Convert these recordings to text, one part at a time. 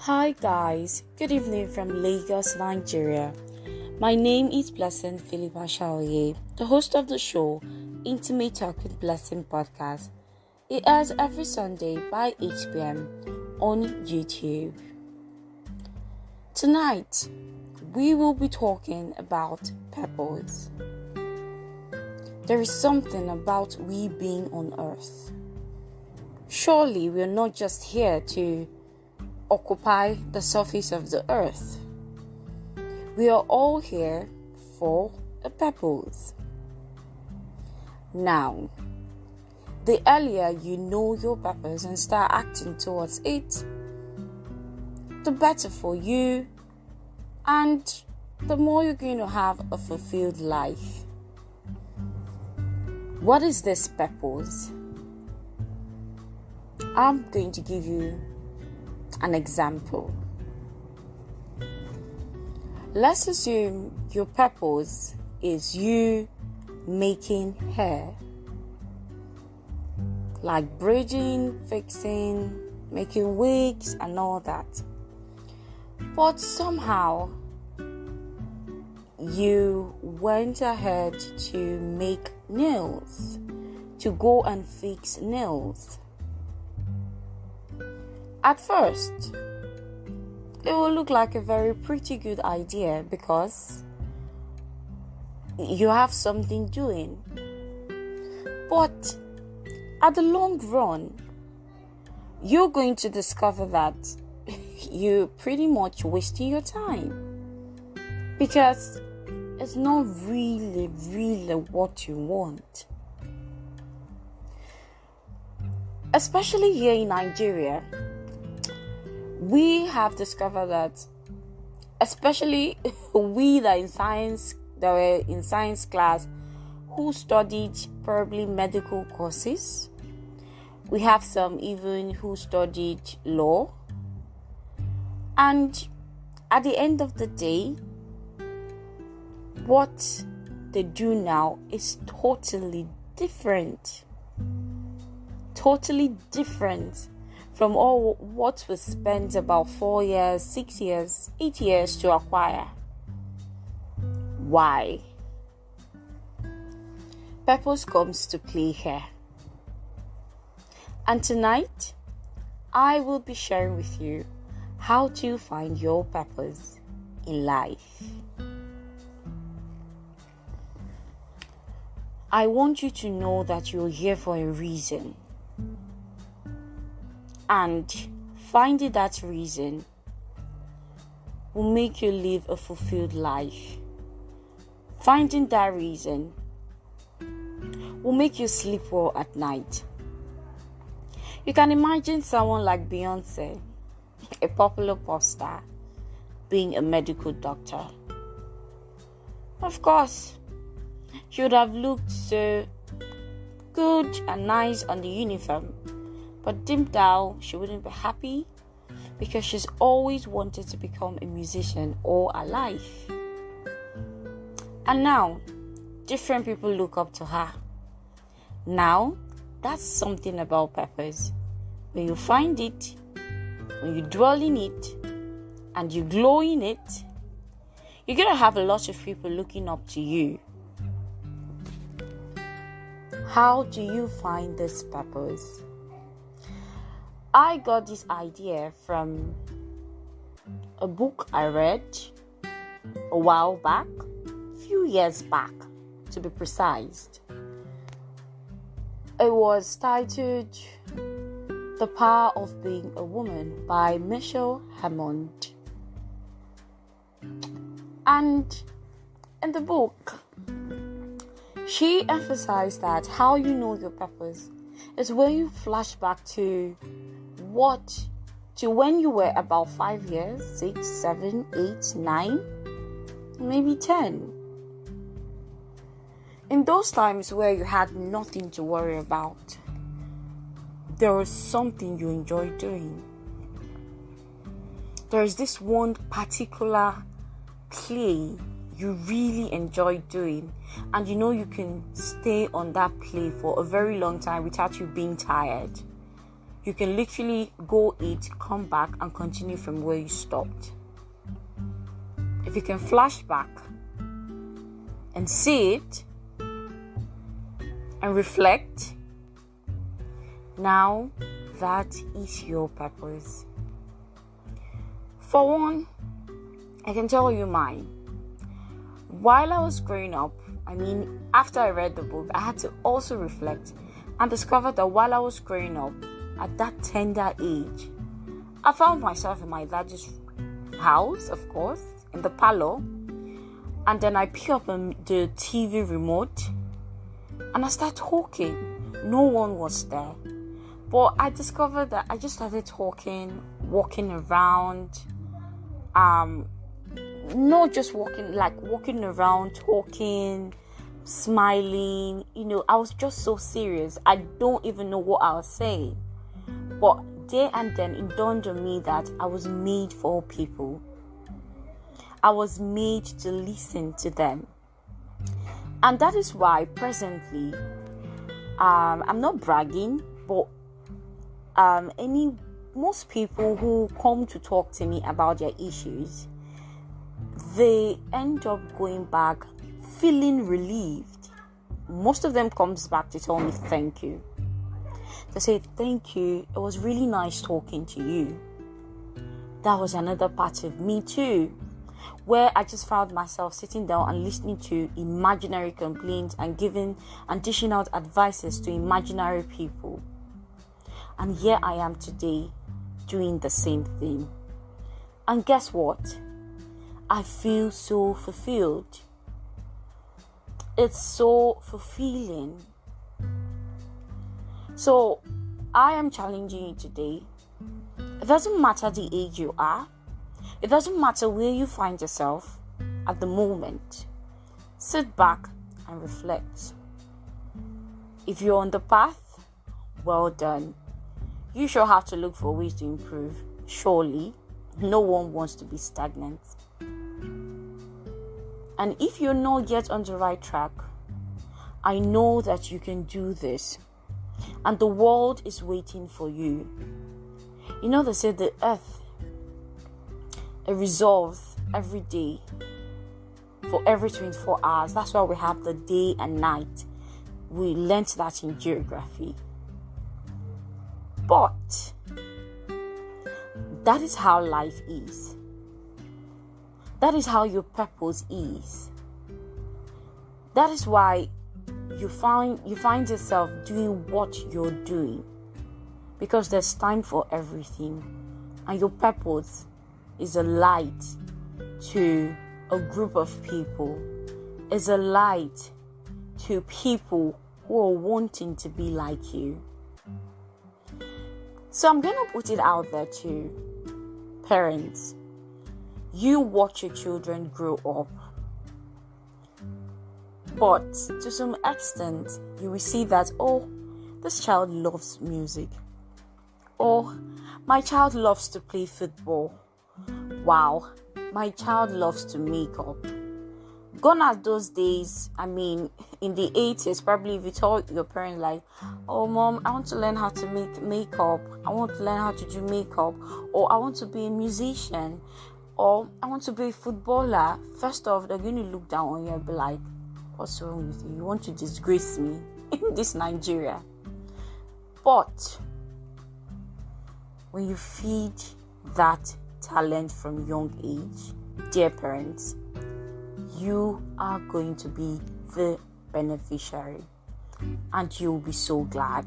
Hi guys, good evening from Lagos, Nigeria. My name is Blessing Philippa Shaoye, the host of the show Intimate Talk with Blessing podcast. It airs every Sunday by 8 p.m. on YouTube. Tonight, we will be talking about purpose. There is something about we being on earth. Surely we are not just here to occupy the surface of the earth. We are all here for a purpose. Now, the earlier you know your purpose and start acting towards it, the better for you and the more you're going to have a fulfilled life. What is this purpose? I'm going to give you an example. Let's assume your purpose is you making hair, like braiding, fixing, making wigs and all that. But somehow you went ahead to make nails, to go and fix nails. At first, it will look like a very pretty good idea because you have something doing. But at the long run, you're going to discover that you're pretty much wasting your time because it's not really what you want. Especially here in Nigeria, we have discovered that, especially we that were in science class who studied probably medical courses, we have some even who studied law, and at the end of the day, what they do now is totally different from all what was spent about 4 years, 6 years, 8 years to acquire. Why? Purpose comes to play here. And tonight, I will be sharing with you how to find your purpose in life. I want you to know that you're here for a reason. And finding that reason will make you live a fulfilled life. Finding that reason will make you sleep well at night. You can imagine someone like Beyonce, a popular pop star, being a medical doctor. Of course, she would have looked so good and nice on the uniform. But deep down, she wouldn't be happy because she's always wanted to become a musician all her life. And now, different people look up to her. Now, that's something about purpose. When you find it, when you dwell in it, and you glow in it, you're going to have a lot of people looking up to you. How do you find this purpose? I got this idea from a book I read a while back, a few years back to be precise. It was titled The Power of Being a Woman by Michelle Hammond. And in the book, she emphasized that how you know your purpose is when you flash back to when you were about 5 years, 6, 7, 8, 9, maybe 10. In those times where you had nothing to worry about, there was something you enjoyed doing. There is this one particular play you really enjoy doing, and you know you can stay on that play for a very long time without you being tired. you can literally go eat, come back, and continue from where you stopped. If you can flash back and see it and reflect, now that is your purpose. For one, I can tell you mine. While I was growing up, after I read the book, I had to also reflect and discover that while I was growing up, at that tender age, I found myself in my daddy's house, of course, in the parlor, and then I pick up the TV remote and I start talking. No one was there, but I discovered that I just started talking, walking around, not just walking, like walking around, talking, smiling. I was just so serious. I don't even know what I was saying. But there and then it dawned on me that I was made for people. I was made to listen to them. And that is why presently, I'm not bragging, but most people who come to talk to me about their issues, they end up going back feeling relieved. Most of them comes back to tell me thank you. They say thank you. It was really nice talking to you. That was another part of me too, where I just found myself sitting down and listening to imaginary complaints and dishing out advices to imaginary people. And here I am today doing the same thing. And guess what? I feel so fulfilled. It's so fulfilling. So I am challenging you today. It doesn't matter the age you are. It doesn't matter where you find yourself at the moment. Sit back and reflect. If you're on the path, well done. You sure have to look for ways to improve. Surely, no one wants to be stagnant. And if you're not yet on the right track, I know that you can do this. And the world is waiting for you. They say the earth, it resolves every day for every 24 hours. That's why we have the day and night. We learnt that in geography. But that is how life is. That is how your purpose is. That is why you find yourself doing what you're doing, because there's time for everything, and your purpose is a light to a group of people, is a light to people who are wanting to be like you. So I'm going to put it out there to parents. You watch your children grow up, but to some extent you will see that, oh, this child loves music, or my child loves to play football, wow, my child loves to make up. Gone are those days. In the 80s, probably if you told your parents like, oh mom, I want to learn how to make makeup, I want to learn how to do makeup, or I want to be a musician, or I want to be a footballer, first off, they're going to look down on you and be like, what's wrong with you? You want to disgrace me in this Nigeria? But when you feed that talent from young age, dear parents, you are going to be the beneficiary, and you'll be so glad.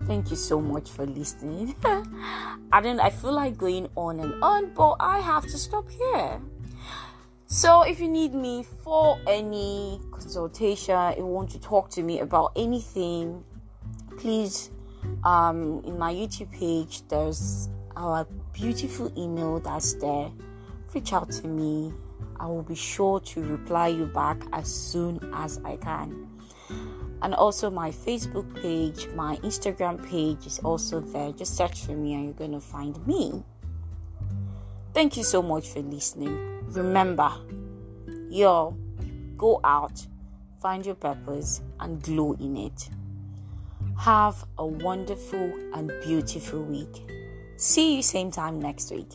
Thank you so much for listening. I feel like going on and on, but I have to stop here. So if you need me for any consultation, if you want to talk to me about anything, please, in my YouTube page, there's our beautiful email that's there. Reach out to me. I will be sure to reply you back as soon as I can. And also my Facebook page, my Instagram page is also there. Just search for me and you're going to find me. Thank you so much for listening. Remember, go out, find your purpose and glow in it. Have a wonderful and beautiful week. See you same time next week.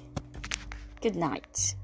Good night.